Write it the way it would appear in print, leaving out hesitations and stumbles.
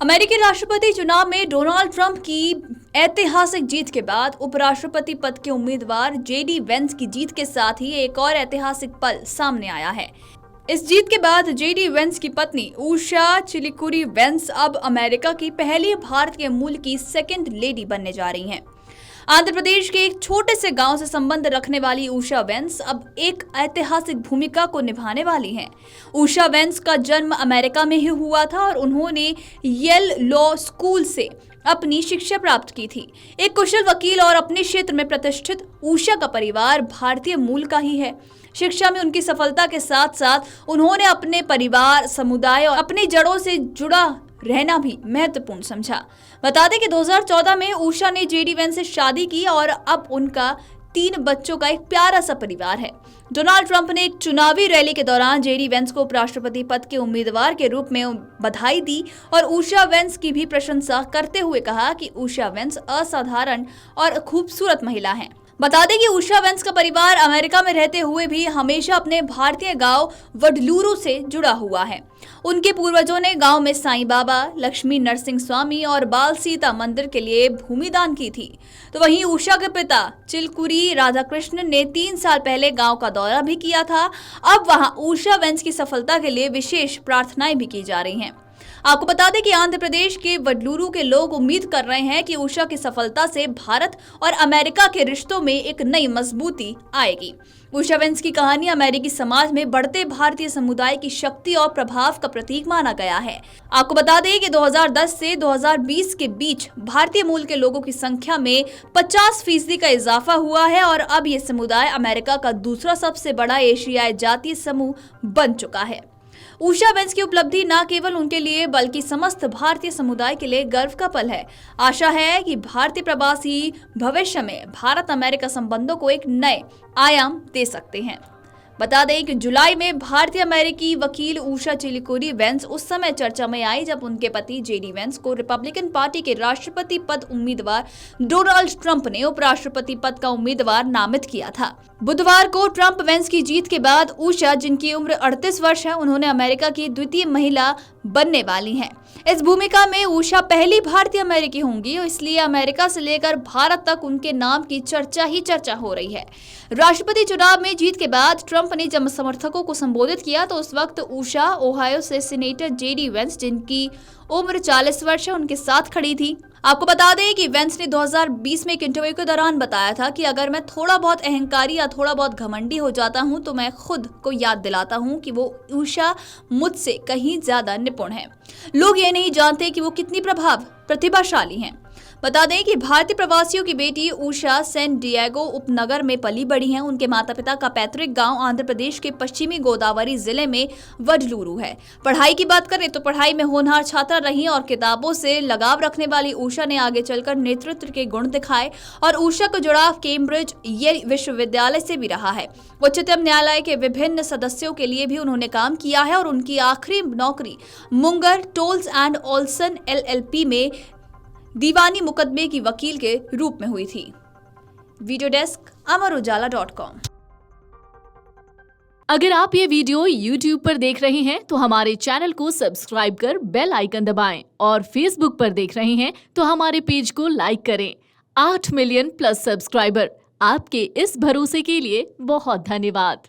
अमेरिकी राष्ट्रपति चुनाव में डोनाल्ड ट्रंप की ऐतिहासिक जीत के बाद उपराष्ट्रपति पद के उम्मीदवार जेडी वेंस की जीत के साथ ही एक और ऐतिहासिक पल सामने आया है। इस जीत के बाद जेडी वेंस की पत्नी उषा चिलिकुरी वेंस अब अमेरिका की पहली भारतीय मूल की सेकंड लेडी बनने जा रही हैं। आंध्र प्रदेश के एक छोटे से गांव से संबंध रखने वाली उषा वेंस अब एक ऐतिहासिक भूमिका को निभाने वाली हैं। उषा वेंस का जन्म अमेरिका में ही हुआ था और उन्होंने येल लॉ स्कूल से अपनी शिक्षा प्राप्त की थी। एक कुशल वकील और अपने क्षेत्र में प्रतिष्ठित उषा का परिवार भारतीय मूल का ही है। शिक्षा में उनकी सफलता के साथ साथ उन्होंने अपने परिवार, समुदाय और अपनी जड़ों से जुड़ा रहना भी महत्वपूर्ण समझा। बता दें कि 2014 में उषा ने जेडी वेंस से शादी की और अब उनका 3 बच्चों का एक प्यारा सा परिवार है। डोनाल्ड ट्रंप ने एक चुनावी रैली के दौरान जेडी वेंस को उपराष्ट्रपति पद के उम्मीदवार के रूप में बधाई दी और उषा वेंस की भी प्रशंसा करते हुए कहा कि उषा वेंस असाधारण और खूबसूरत महिला हैं। बता दें कि उषा वेंस का परिवार अमेरिका में रहते हुए भी हमेशा अपने भारतीय गांव वडलूरू से जुड़ा हुआ है। उनके पूर्वजों ने गांव में साईं बाबा, लक्ष्मी नरसिंह स्वामी और बाल सीता मंदिर के लिए भूमि दान की थी। तो वहीं उषा के पिता चिलकुरी राधाकृष्णन ने 3 साल पहले गांव का दौरा भी किया था। अब वहां उषा वेंस की सफलता के लिए विशेष प्रार्थनाएं भी की जा रही हैं। आपको बता दें कि आंध्र प्रदेश के वडलूरू के लोग उम्मीद कर रहे हैं कि उषा की सफलता से भारत और अमेरिका के रिश्तों में एक नई मजबूती आएगी। उषा वेंस की कहानी अमेरिकी समाज में बढ़ते भारतीय समुदाय की शक्ति और प्रभाव का प्रतीक माना गया है। आपको बता दें कि 2010 से 2020 के बीच भारतीय मूल के लोगों की संख्या में 50% का इजाफा हुआ है और अब ये समुदाय अमेरिका का दूसरा सबसे बड़ा एशियाई जातीय समूह बन चुका है। उषा वेंस की उपलब्धि न केवल उनके लिए बल्कि समस्त भारतीय समुदाय के लिए गर्व का पल है। आशा है कि भारतीय प्रवासी भविष्य में भारत अमेरिका संबंधों को एक नए आयाम दे सकते हैं। बता दें कि जुलाई में भारतीय अमेरिकी वकील उषा चिलिकुरी वेंस उस समय चर्चा में आई जब उनके पति जेडी वेंस को रिपब्लिकन पार्टी के राष्ट्रपति पद उम्मीदवार डोनाल्ड ट्रंप ने उपराष्ट्रपति पद का उम्मीदवार नामित किया था। बुधवार को ट्रंप वेंस की जीत के बाद उषा, जिनकी उम्र 38 वर्ष है, उन्होंने अमेरिका की द्वितीय महिला बनने वाली हैं। इस भूमिका में उषा पहली भारतीय अमेरिकी होंगी, इसलिए अमेरिका से लेकर भारत तक उनके नाम की चर्चा ही चर्चा हो रही है। राष्ट्रपति चुनाव में जीत के बाद ट्रंप ने जब समर्थकों को संबोधित किया तो उस वक्त उषा ओहायो से सीनेटर जेडी वेंस, जिनकी उम्र 40 वर्ष है, उनके साथ खड़ी थी। आपको बता दें कि वेंस ने 2020 में एक इंटरव्यू के दौरान बताया था कि अगर मैं थोड़ा बहुत अहंकारी या थोड़ा बहुत घमंडी हो जाता हूं तो मैं खुद को याद दिलाता हूं कि वो उषा मुझसे कहीं ज्यादा निपुण है। लोग ये नहीं जानते कि वो कितनी प्रतिभाशाली हैं। बता दें कि भारतीय प्रवासियों की बेटी उषा सैन डिएगो उपनगर में पली बढ़ी हैं। उनके माता पिता का पैतृक गांव आंध्र प्रदेश के पश्चिमी गोदावरी जिले में वडलूरू है। पढ़ाई की बात करें तो पढ़ाई में होनहार छात्रा रही और किताबों से लगाव रखने वाली उषा ने आगे चलकर नेतृत्व के गुण दिखाए और उषा का जुड़ाव कैम्ब्रिज येल विश्वविद्यालय से भी रहा है। उच्चतम न्यायालय के विभिन्न सदस्यों के लिए भी उन्होंने काम किया है और उनकी आखिरी नौकरी Munger Tolles and Olson LLP में दीवानी मुकदमे की वकील के रूप में हुई थी। Video desk amarujala.com। अगर आप ये वीडियो YouTube पर देख रहे हैं तो हमारे चैनल को सब्सक्राइब कर बेल आइकन दबाएं और Facebook पर देख रहे हैं तो हमारे पेज को लाइक करें। 8 मिलियन प्लस सब्सक्राइबर, आपके इस भरोसे के लिए बहुत धन्यवाद।